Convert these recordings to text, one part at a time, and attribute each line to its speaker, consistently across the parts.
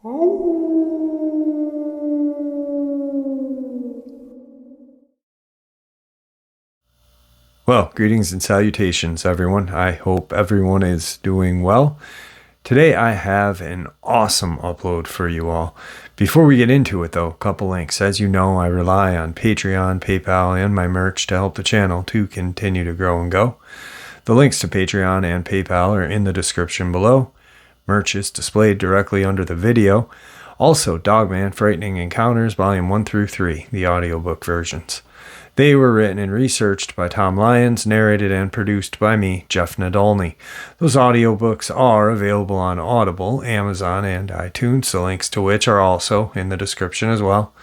Speaker 1: Well, greetings and salutations, everyone. I hope everyone is doing well. Today I have an awesome upload for you all. Before we get into it, though, a couple links. As you know, I rely on Patreon, PayPal, and my merch to help the channel to continue to grow and go. The links to Patreon and PayPal are in the description below. Merch is displayed directly under the video. Also, Dogman Frightening Encounters, Volume 1 through 3, the audiobook versions. They were written and researched by Tom Lyons, narrated and produced by me, Jeff Nadolny. Those audiobooks are available on Audible, Amazon, and iTunes, the links to which are also in the description as well.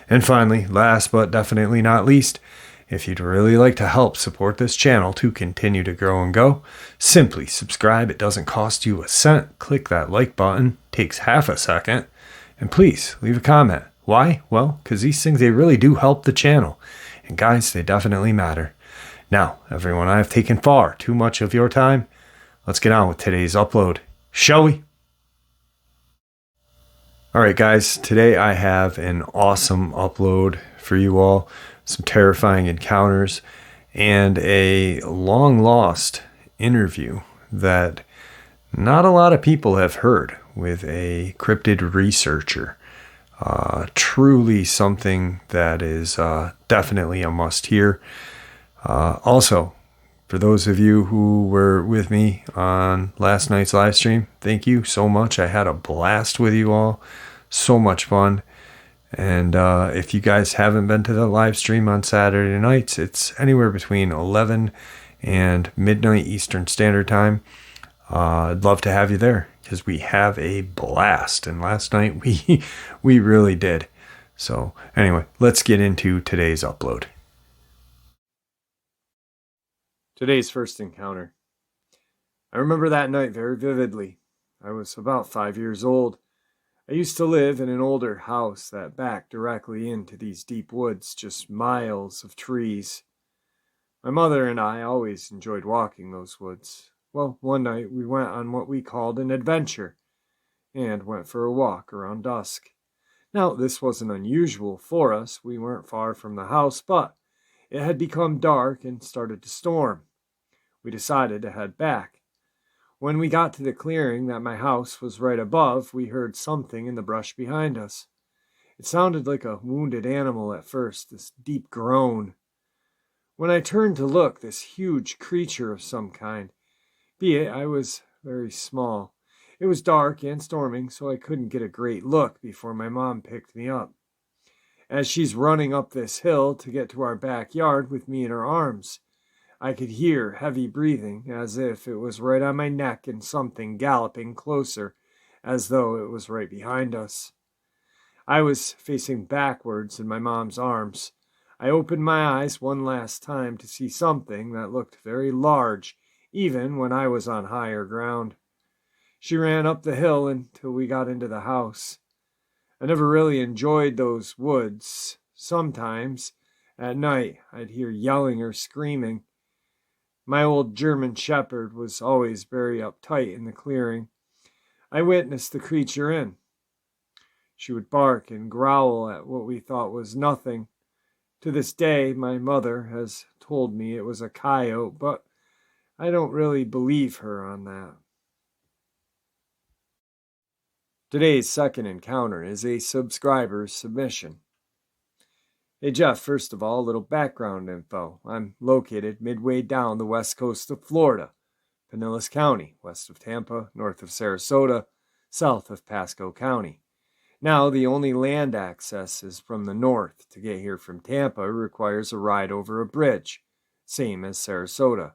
Speaker 1: And finally, last but definitely not least, if you'd really like to help support this channel to continue to grow and go, simply subscribe. It doesn't cost you a cent. Click that like button. Takes half a second. And please leave a comment. Why? Well, because these things, they really do help the channel. And guys, they definitely matter. Now, everyone, I have taken far too much of your time. Let's get on with today's upload, shall we? Alright guys, today I have an awesome upload for you all. Some terrifying encounters and a long lost interview that not a lot of people have heard with a cryptid researcher. Truly something that is definitely a must hear. Also, for those of you who were with me on last night's live stream, thank you so much. I had a blast with you all. So much fun. And if you guys haven't been to the live stream on Saturday nights, it's anywhere between 11 and midnight Eastern Standard Time. I'd love to have you there because we have a blast. And last night we really did. So anyway, let's get into today's upload. Today's first encounter. I remember that night very vividly. I was about 5 years old. I used to live in an older house that backed directly into these deep woods, just miles of trees. My mother and I always enjoyed walking those woods. Well, one night we went on what we called an adventure and went for a walk around dusk. Now, this wasn't unusual for us. We weren't far from the house, but it had become dark and started to storm. We decided to head back. When we got to the clearing that my house was right above, we heard something in the brush behind us. It sounded like a wounded animal at first, this deep groan. When I turned to look, this huge creature of some kind, be it I was very small. It was dark and storming, so I couldn't get a great look before my mom picked me up. As she's running up this hill to get to our backyard with me in her arms, I could hear heavy breathing as if it was right on my neck and something galloping closer as though it was right behind us. I was facing backwards in my mom's arms. I opened my eyes one last time to see something that looked very large, even when I was on higher ground. She ran up the hill until we got into the house. I never really enjoyed those woods. Sometimes, at night, I'd hear yelling or screaming. My old German shepherd was always very uptight in the clearing. I witnessed the creature in. She would bark and growl at what we thought was nothing. To this day, my mother has told me it was a coyote, but I don't really believe her on that. Today's second encounter is a subscriber's submission. Hey Jeff, first of all, a little background info. I'm located midway down the west coast of Florida, Pinellas County, west of Tampa, north of Sarasota, south of Pasco County. Now, the only land access is from the north. To get here from Tampa requires a ride over a bridge, same as Sarasota.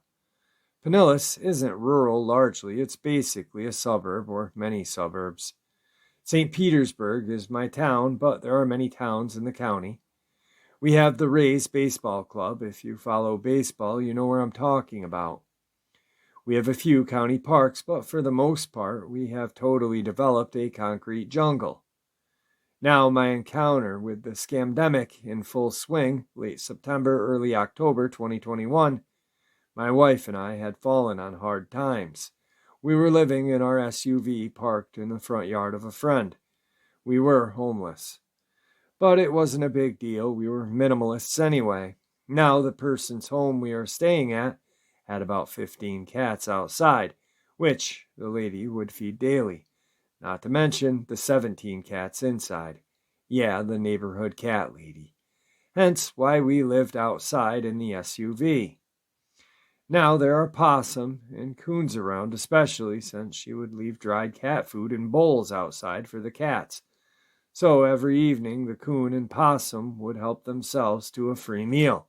Speaker 1: Pinellas isn't rural largely, it's basically a suburb or many suburbs. St. Petersburg is my town, but there are many towns in the county. We have the Rays Baseball Club. If you follow baseball, you know where I'm talking about. We have a few county parks, but for the most part, we have totally developed a concrete jungle. Now, my encounter with the scamdemic in full swing, late September, early October 2021, my wife and I had fallen on hard times. We were living in our SUV parked in the front yard of a friend. We were homeless. But it wasn't a big deal. We were minimalists anyway. Now, the person's home we are staying at had about 15 cats outside, which the lady would feed daily. Not to mention the 17 cats inside. Yeah, the neighborhood cat lady. Hence why we lived outside in the SUV. Now there are possum and coons around, especially since she would leave dried cat food in bowls outside for the cats. So every evening the coon and possum would help themselves to a free meal.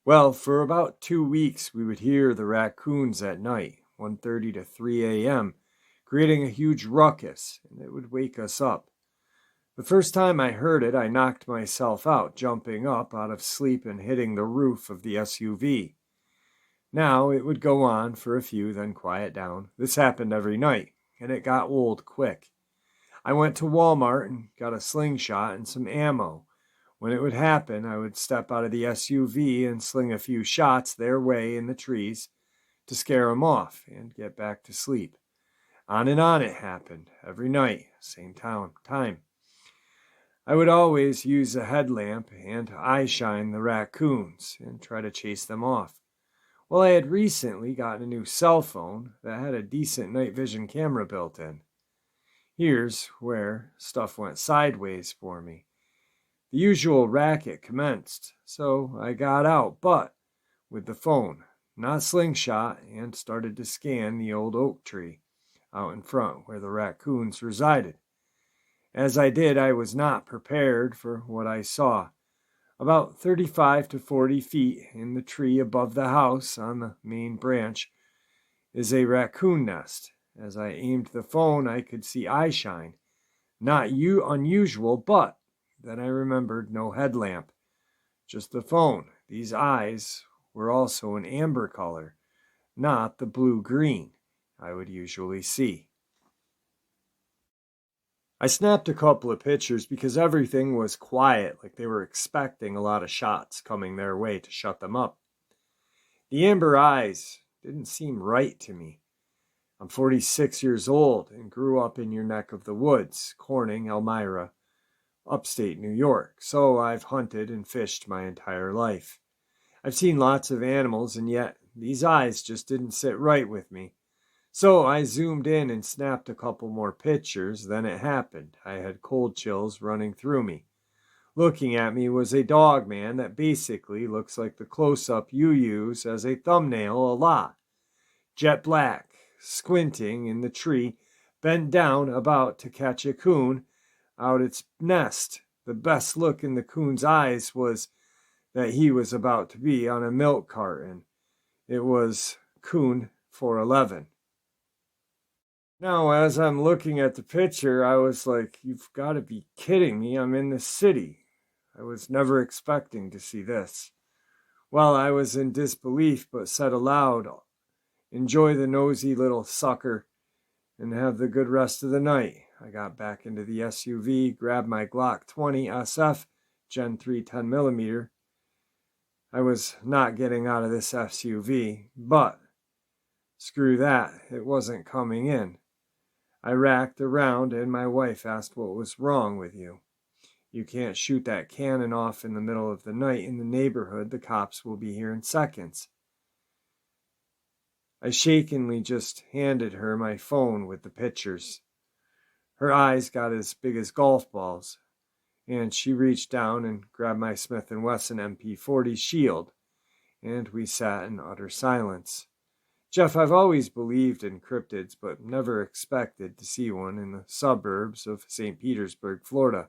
Speaker 1: Well, for about 2 weeks we would hear the raccoons at night, 1:30 to 3 a.m., creating a huge ruckus, and it would wake us up. The first time I heard it, I knocked myself out, jumping up out of sleep and hitting the roof of the SUV. Now it would go on for a few, then quiet down. This happened every night, and it got old quick. I went to Walmart and got a slingshot and some ammo. When it would happen, I would step out of the SUV and sling a few shots their way in the trees to scare them off and get back to sleep. On and on it happened, every night, same time. I would always use a headlamp and eye shine the raccoons and try to chase them off. Well, I had recently gotten a new cell phone that had a decent night vision camera built in. Here's where stuff went sideways for me. The usual racket commenced, so I got out, but with the phone, not slingshot, and started to scan the old oak tree out in front where the raccoons resided. As I did, I was not prepared for what I saw. About 35 to 40 feet in the tree above the house on the main branch is a raccoon nest. As I aimed the phone, I could see eye shine. Not unusual, but then I remembered no headlamp. Just the phone. These eyes were also an amber color, not the blue-green I would usually see. I snapped a couple of pictures because everything was quiet, like they were expecting a lot of shots coming their way to shut them up. The amber eyes didn't seem right to me. I'm 46 years old and grew up in your neck of the woods, Corning, Elmira, upstate New York, so I've hunted and fished my entire life. I've seen lots of animals, and yet these eyes just didn't sit right with me. So I zoomed in and snapped a couple more pictures. Then it happened. I had cold chills running through me. Looking at me was a Dogman that basically looks like the close-up you use as a thumbnail a lot. Jet black, squinting in the tree, bent down about to catch a coon out its nest. The best look in the coon's eyes was that he was about to be on a milk carton. It was coon 411. Now, as I'm looking at the picture, I was like, you've got to be kidding me. I'm in the city. I was never expecting to see this. Well, I was in disbelief, but said aloud, enjoy the nosy little sucker and have the good rest of the night. I got back into the SUV, grabbed my Glock 20 SF Gen 3 10mm. I was not getting out of this SUV, but screw that, it wasn't coming in. I racked around and my wife asked what was wrong with you. You can't shoot that cannon off in the middle of the night in the neighborhood. The cops will be here in seconds. I shakenly just handed her my phone with the pictures. Her eyes got as big as golf balls, and she reached down and grabbed my Smith & Wesson MP40 shield, and we sat in utter silence. Jeff, I've always believed in cryptids, but never expected to see one in the suburbs of St. Petersburg, Florida.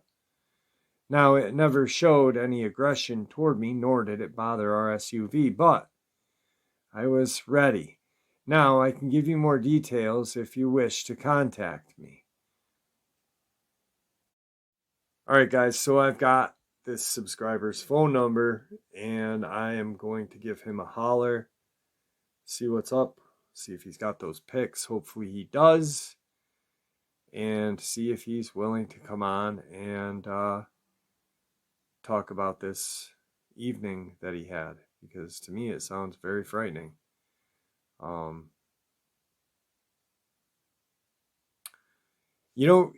Speaker 1: Now, it never showed any aggression toward me, nor did it bother our SUV, but I was ready. Now, I can give you more details if you wish to contact me. Alright guys, so I've got this subscriber's phone number, and I am going to give him a holler. See what's up, see if he's got those pics. Hopefully he does, and see if he's willing to come on and talk about this evening that he had, because to me it sounds very frightening.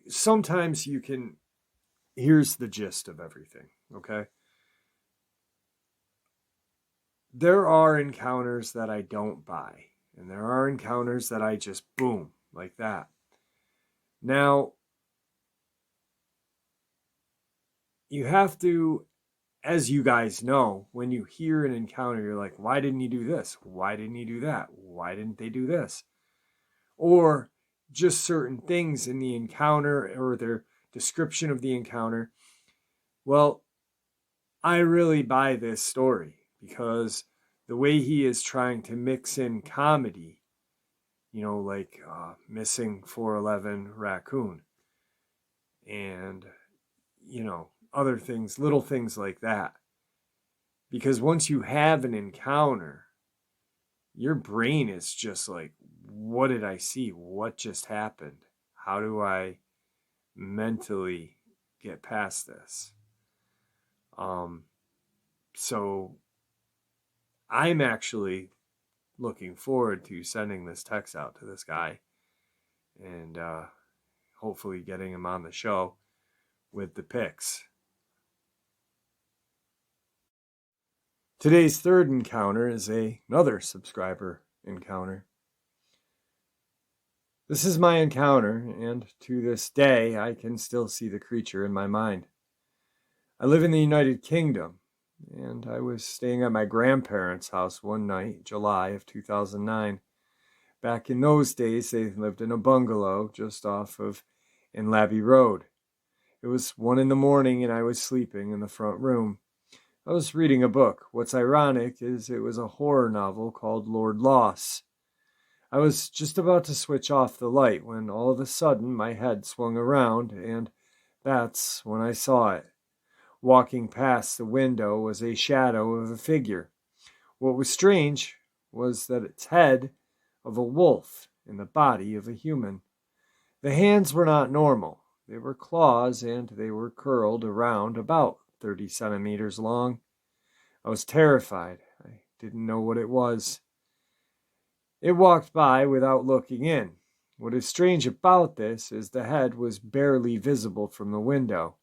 Speaker 1: sometimes you can, here's the gist of everything, okay? There are encounters that I don't buy, and there are encounters that I just boom, like that. Now, you have to, as you guys know, when you hear an encounter, you're like, why didn't he do this? Why didn't he do that? Why didn't they do this? Or just certain things in the encounter or their description of the encounter. Well, I really buy this story because the way he is trying to mix in comedy, like missing 411 raccoon and, other things, little things like that. Because once you have an encounter, your brain is just like, what did I see? What just happened? How do I mentally get past this? So I'm actually looking forward to sending this text out to this guy and hopefully getting him on the show with the pics. Today's third encounter is another subscriber encounter. This is my encounter, and to this day, I can still see the creature in my mind. I live in the United Kingdom, and I was staying at my grandparents' house one night, July of 2009. Back in those days, they lived in a bungalow just off of Inlaby Road. It was 1 a.m, and I was sleeping in the front room. I was reading a book. What's ironic is it was a horror novel called Lord Loss. I was just about to switch off the light when all of a sudden my head swung around, and that's when I saw it. Walking past the window was a shadow of a figure. What was strange was that its head of a wolf in the body of a human. The hands were not normal. They were claws, and they were curled around about 30 centimeters long. I was terrified. I didn't know what it was. It walked by without looking in. What is strange about this is the head was barely visible from the window.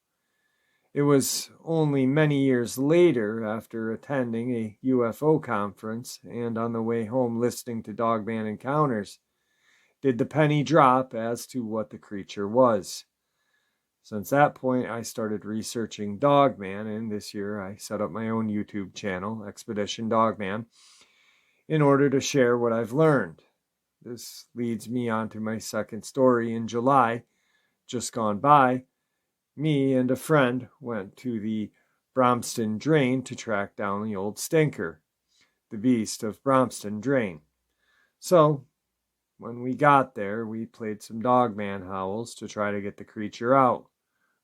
Speaker 1: It was only many years later, after attending a UFO conference and on the way home listening to Dogman encounters, did the penny drop as to what the creature was. Since that point, I started researching Dogman, and this year I set up my own YouTube channel, Expedition Dogman, in order to share what I've learned. This leads me on to my second story. In July, just gone by, me and a friend went to the Bromston Drain to track down the old stinker, the beast of Bromston Drain. So, when we got there, we played some Dogman howls to try to get the creature out.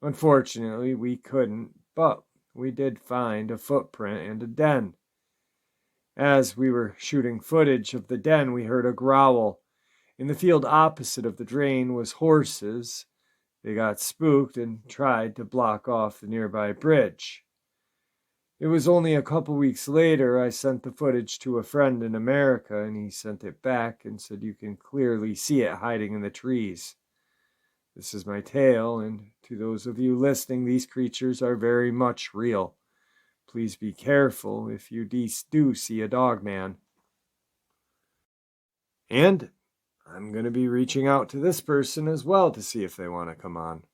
Speaker 1: Unfortunately, we couldn't, but we did find a footprint and a den. As we were shooting footage of the den, we heard a growl. In the field opposite of the drain was horses. They got spooked and tried to block off the nearby bridge. It was only a couple weeks later I sent the footage to a friend in America, and he sent it back and said you can clearly see it hiding in the trees. This is my tale, and to those of you listening, these creatures are very much real. Please be careful if you do see a Dogman. And I'm going to be reaching out to this person as well to see if they want to come on.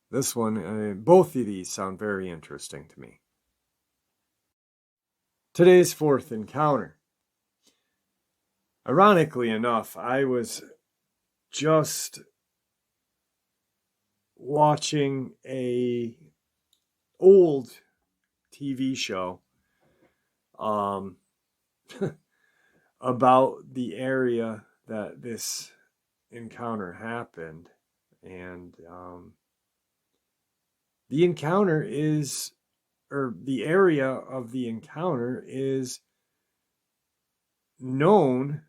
Speaker 1: This one, both of these sound very interesting to me. Today's fourth encounter. Ironically enough, I was just watching a old TV show about the area that this encounter happened, and the encounter is, or the area of the encounter is known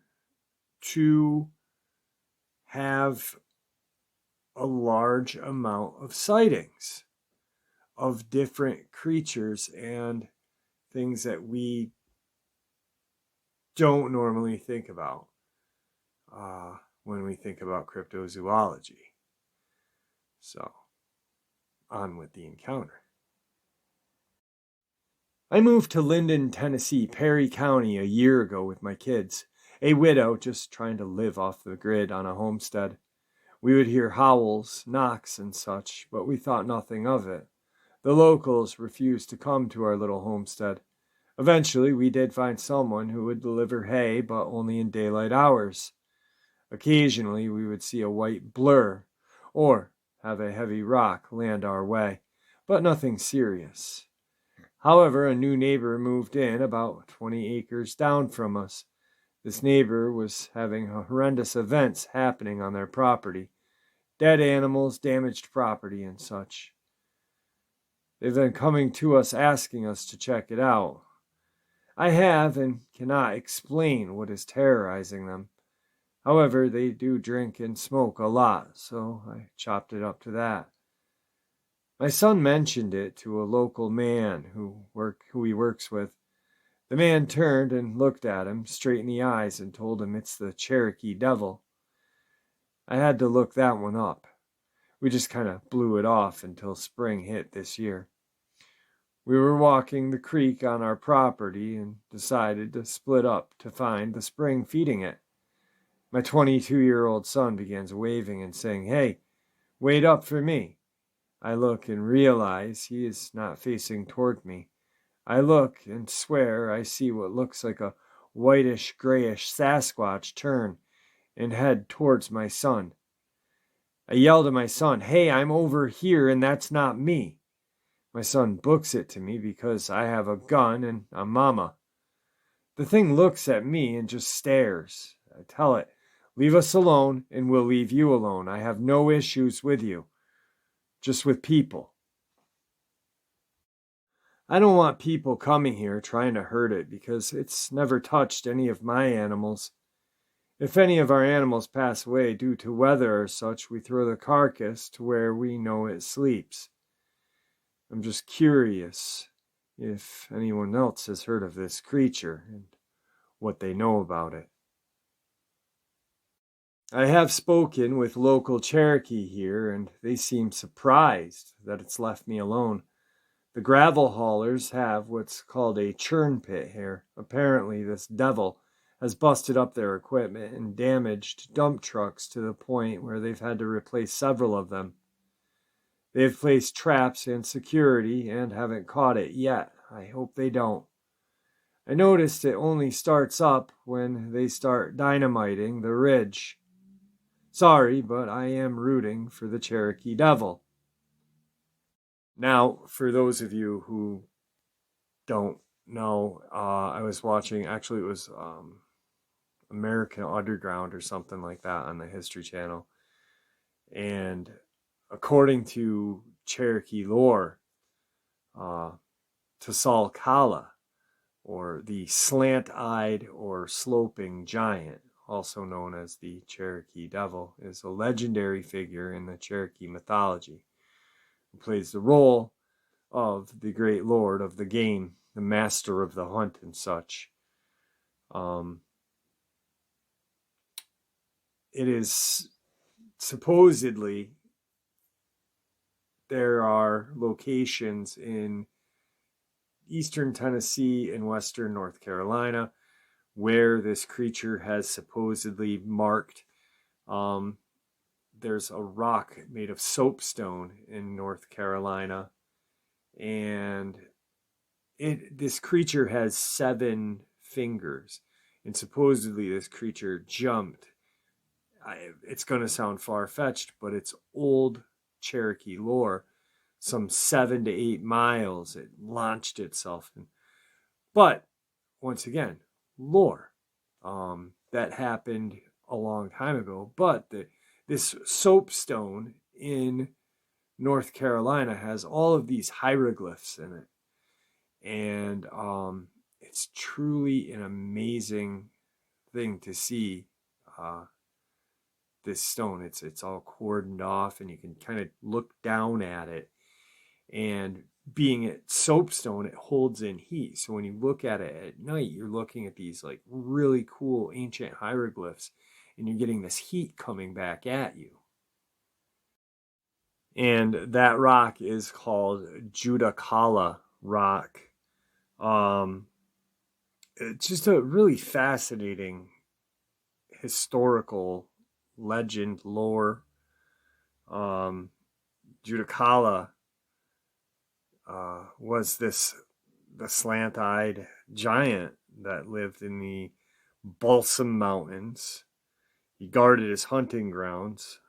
Speaker 1: to have a large amount of sightings of different creatures and things that we don't normally think about when we think about cryptozoology. So, on with the encounter. I moved to Linden, Tennessee, Perry County, a year ago with my kids, a widow just trying to live off the grid on a homestead. We would hear howls, knocks, and such, but we thought nothing of it. The locals refused to come to our little homestead. Eventually, we did find someone who would deliver hay, but only in daylight hours. Occasionally, we would see a white blur, or have a heavy rock land our way, but nothing serious. However, a new neighbor moved in about 20 acres down from us. This neighbor was having horrendous events happening on their property. Dead animals, damaged property, and such. They've been coming to us asking us to check it out. I have and cannot explain what is terrorizing them. However, they do drink and smoke a lot, so I chopped it up to that. My son mentioned it to a local man who he works with. The man turned and looked at him straight in the eyes and told him it's the Cherokee devil. I had to look that one up. We just kind of blew it off until spring hit this year. We were walking the creek on our property and decided to split up to find the spring feeding it. My 22-year-old son begins waving and saying, "Hey, wait up for me." I look and realize he is not facing toward me. I look and swear I see what looks like a whitish-grayish Sasquatch turn and head towards my son. I yell to my son, "Hey, I'm over here and that's not me." My son books it to me because I have a gun and a mama. The thing looks at me and just stares. I tell it, "Leave us alone and we'll leave you alone. I have no issues with you. Just with people." I don't want people coming here trying to hurt it because it's never touched any of my animals. If any of our animals pass away due to weather or such, we throw the carcass to where we know it sleeps. I'm just curious if anyone else has heard of this creature and what they know about it. I have spoken with local Cherokee here, and they seem surprised that it's left me alone. The gravel haulers have what's called a churn pit here. Apparently, this devil has busted up their equipment and damaged dump trucks to the point where they've had to replace several of them. They've placed traps and security and haven't caught it yet. I hope they don't. I noticed it only starts up when they start dynamiting the ridge. Sorry, but I am rooting for the Cherokee devil. Now, for those of you who don't know, I was watching, actually it was American Underground or something like that on the History Channel. And according to Cherokee lore, Kala, or the slant-eyed or sloping giant, also known as the Cherokee Devil, is a legendary figure in the Cherokee mythology who plays the role of the great lord of the game, the master of the hunt and such. It is supposedly there are locations in eastern Tennessee and western North Carolina where this creature has supposedly marked. There's a rock made of soapstone in North Carolina, and this creature has 7 fingers, and supposedly this creature jumped. It's going to sound far-fetched, but it's old Cherokee lore. Some 7 to 8 miles it launched itself in. But once again, lore. That happened a long time ago. But this soapstone in North Carolina has all of these hieroglyphs in it. And it's truly an amazing thing to see. This stone, it's all cordoned off, and you can kind of look down at it. And being at soapstone, it holds in heat. So when you look at it at night, you're looking at these like really cool ancient hieroglyphs, and you're getting this heat coming back at you. And that rock is called Judicala rock. It's just a really fascinating historical legend lore. Judicala was the slant-eyed giant that lived in the Balsam Mountains. He guarded his hunting grounds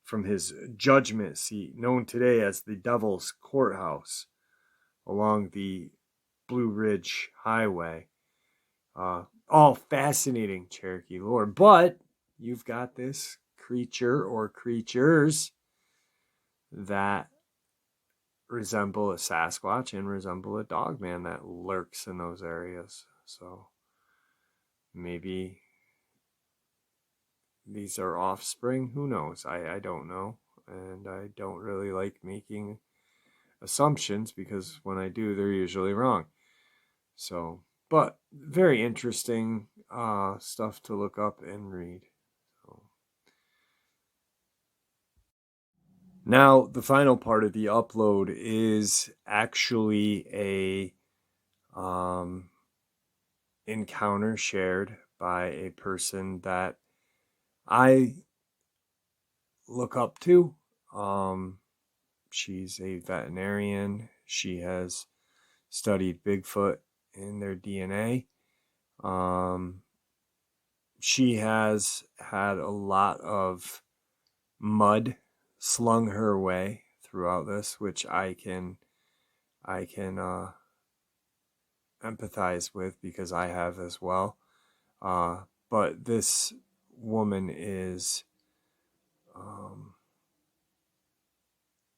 Speaker 1: from his judgment seat, known today as the Devil's Courthouse, along the Blue Ridge Highway. All fascinating Cherokee lore, but you've got this creature or creatures that resemble a Sasquatch and resemble a Dogman that lurks in those areas. So maybe these are offspring. Who knows? I don't know. And I don't really like making assumptions because when I do, they're usually wrong. So, but very interesting stuff to look up and read. So. Now, the final part of the upload is actually a encounter shared by a person that I look up to. She's a veterinarian. She has studied Bigfoot in their DNA. She has had a lot of mud slung her way throughout this, which I can empathize with because I have as well. But this woman is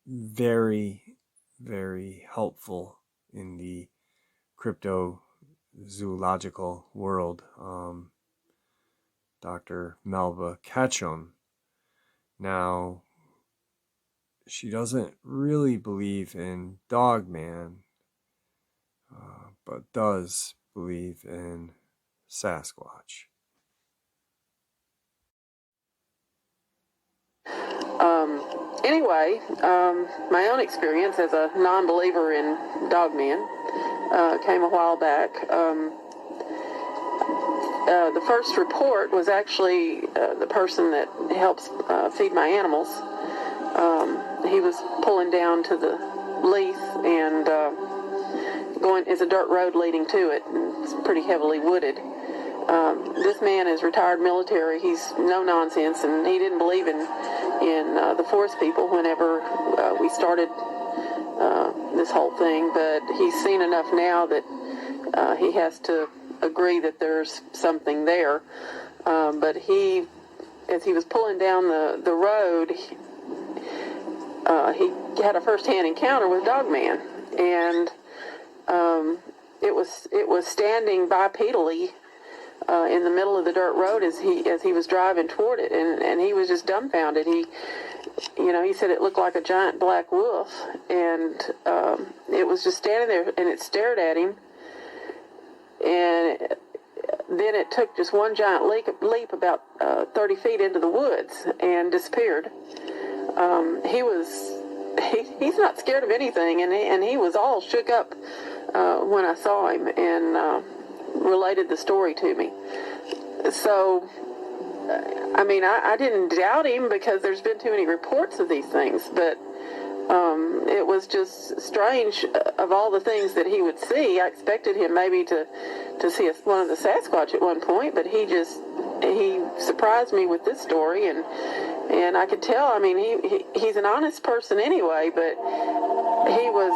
Speaker 1: very, very helpful in the cryptozoological world. Dr. Melba Ketchum. Now, she doesn't really believe in Dogman, but does believe in Sasquatch.
Speaker 2: Anyway, my own experience as a non-believer in Dogman came a while back. The first report was actually the person that helps feed my animals. He was pulling down to the lease and it's a dirt road leading to it, and it's pretty heavily wooded. This man is retired military. He's no nonsense, and he didn't believe in the forest people whenever we started this whole thing, but he's seen enough now that he has to agree that there's something there. But as he was pulling down the road, he had a first-hand encounter with Dogman, and it was standing bipedally in the middle of the dirt road as he was driving toward it, and he was just dumbfounded. He said it looked like a giant black wolf, and it was just standing there, and it stared at him, and then it took just one giant leap about 30 feet into the woods and disappeared. He's not scared of anything, and he was all shook up when I saw him, and related the story to me. So, I didn't doubt him because there's been too many reports of these things, but it was just strange of all the things that he would see. I expected him maybe to see one of the Sasquatch at one point, but he surprised me with this story, and I could tell, he's an honest person anyway, but he was,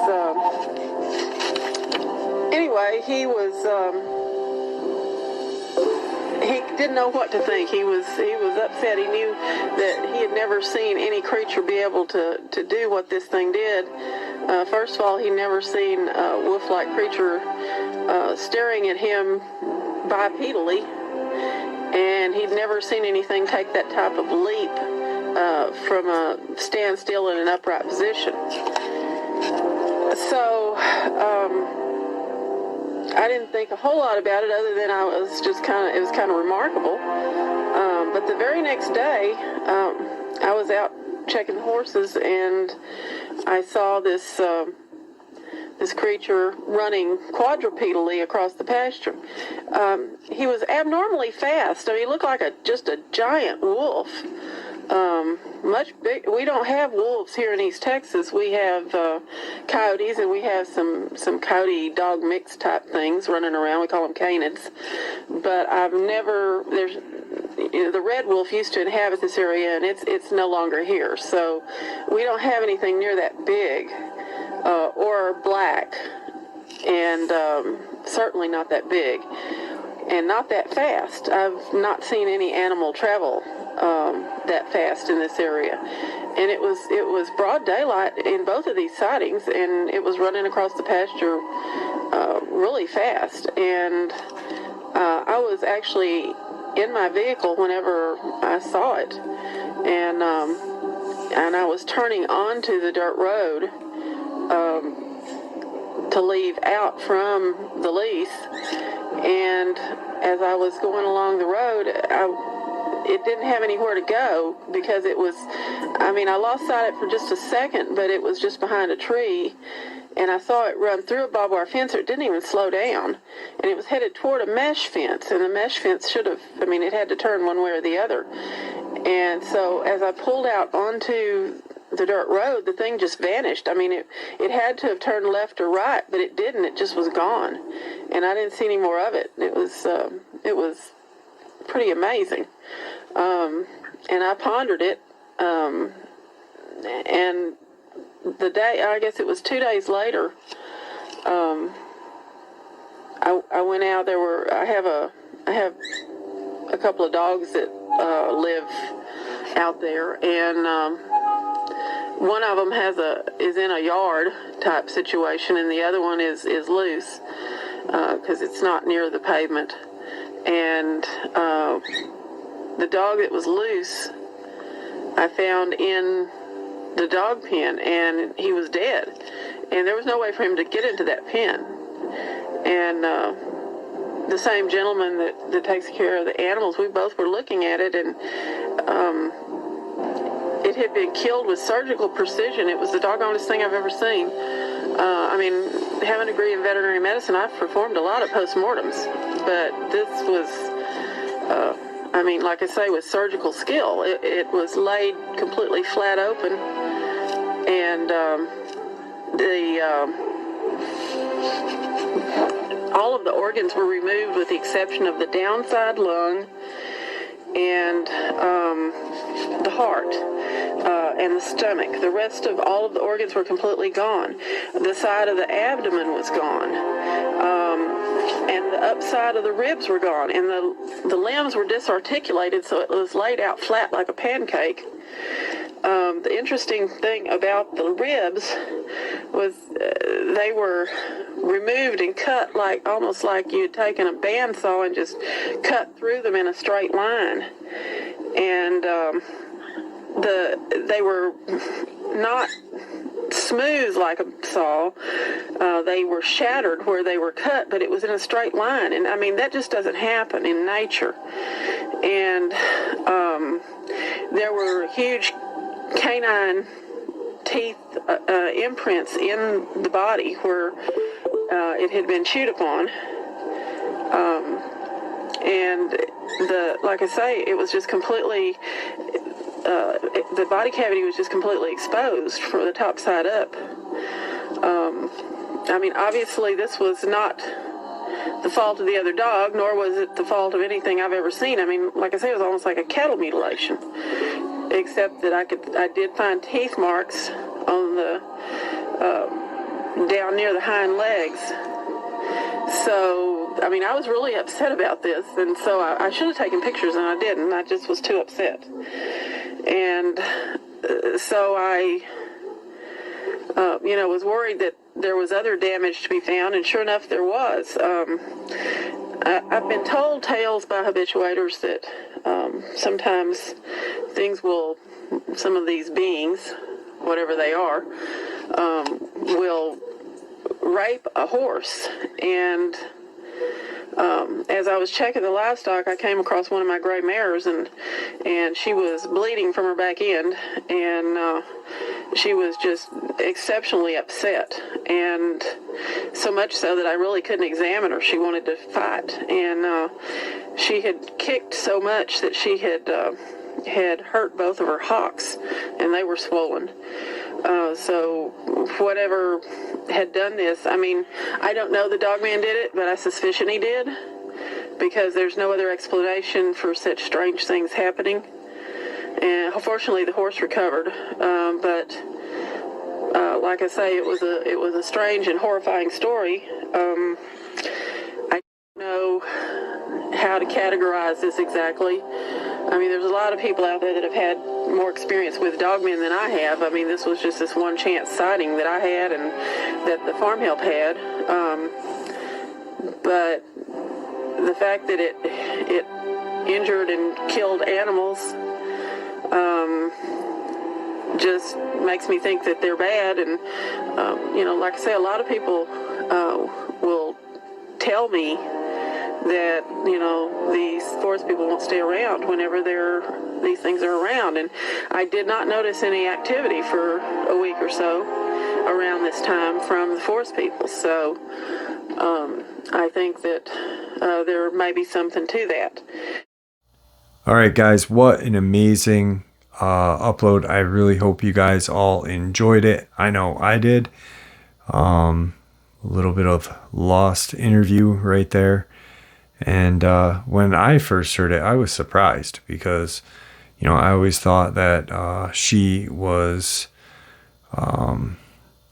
Speaker 2: he didn't know what to think. He was upset. He knew that he had never seen any creature be able to do what this thing did. First of all, he'd never seen a wolf-like creature staring at him bipedally, and he'd never seen anything take that type of leap from a standstill in an upright position. So I didn't think a whole lot about it, other than it was kind of remarkable. But the very next day, I was out checking the horses, and I saw this creature running quadrupedally across the pasture. He was abnormally fast. I mean, he looked like just a giant wolf. Much big. We don't have wolves here in East Texas. We have coyotes, and we have some coyote dog mix type things running around. We call them canids. But I've never. The red wolf used to inhabit this area, and it's no longer here. So we don't have anything near that big or black, and certainly not that big, and not that fast. I've not seen any animal travel that fast in this area, and it was broad daylight in both of these sightings, and it was running across the pasture really fast. And I was actually in my vehicle whenever I saw it, and I was turning onto the dirt road to leave out from the lease, and as I was going along the road, it didn't have anywhere to go, because it was, I lost sight of it for just a second, but it was just behind a tree, and I saw it run through a barbed wire fence, so it didn't even slow down, and it was headed toward a mesh fence, and the mesh fence should have, it had to turn one way or the other. And so as I pulled out onto the dirt road, the thing just vanished. It had to have turned left or right, but it didn't. It just was gone, and I didn't see any more of it. It was pretty amazing, and I pondered it, and the day, I guess it was 2 days later, I went out. I have a couple of dogs that live out there, and one of them is in a yard type situation, and the other one is loose because it's not near the pavement. And the dog that was loose, I found in the dog pen, and he was dead, and there was no way for him to get into that pen. And the same gentleman that takes care of the animals, we both were looking at it, and it had been killed with surgical precision. It was the doggonest thing I've ever seen. Having a degree in veterinary medicine, I've performed a lot of postmortems, but this was, like I say, with surgical skill. It was laid completely flat open, and all of the organs were removed with the exception of the downside lung and the heart and the stomach. The rest of all of the organs were completely gone. The side of the abdomen was gone, and the upside of the ribs were gone, and the limbs were disarticulated, so it was laid out flat like a pancake. The interesting thing about the ribs was they were removed and cut almost like you had taken a bandsaw and just cut through them in a straight line. And they were not smooth like a saw. They were shattered where they were cut, but it was in a straight line. And that just doesn't happen in nature. And there were huge canine teeth imprints in the body where it had been chewed upon, and like I say, it was just completely the body cavity was just completely exposed from the top side up. Obviously this was not the fault of the other dog, nor was it the fault of anything I've ever seen. Like I say, it was almost like a cattle mutilation, except that I did find teeth marks on the down near the hind legs. So, I was really upset about this, and so I should have taken pictures, and I didn't. I just was too upset. And so I, was worried that there was other damage to be found, and sure enough, there was. I've been told tales by habituators that sometimes some of these beings, whatever they are, will rape a horse, and As I was checking the livestock, I came across one of my gray mares, and she was bleeding from her back end, and she was just exceptionally upset, and so much so that I really couldn't examine her. She wanted to fight, and she had kicked so much that she had hurt both of her hocks, and they were swollen. So whatever had done this, I mean, I don't know the Dogman did it, but I suspicion he did, because there's no other explanation for such strange things happening. And fortunately, the horse recovered, but like I say, it was a strange and horrifying story. I don't know how to categorize this exactly. I mean, there's a lot of people out there that have had more experience with dogmen than I have. I mean, this was just this one chance sighting that I had and that the farm help had. But the fact that it injured and killed animals just makes me think that they're bad. And, like I say, a lot of people will tell me that, these forest people won't stay around whenever these things are around. And I did not notice any activity for a week or so around this time from the forest people. So I think that there may be something to that.
Speaker 1: All right, guys, what an amazing upload. I really hope you guys all enjoyed it. I know I did. A little bit of lost interview right there. And when I first heard it, I was surprised because, I always thought that she was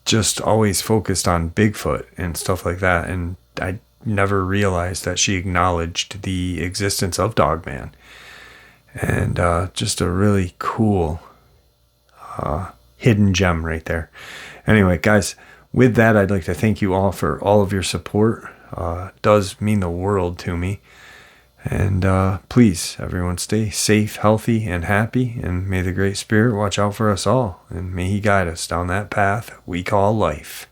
Speaker 1: just always focused on Bigfoot and stuff like that. And I never realized that she acknowledged the existence of Dogman. And just a really cool hidden gem right there. Anyway, guys, with that, I'd like to thank you all for all of your support. Does mean the world to me. And please, everyone, stay safe, healthy, and happy. And may the Great Spirit watch out for us all. And may He guide us down that path we call life.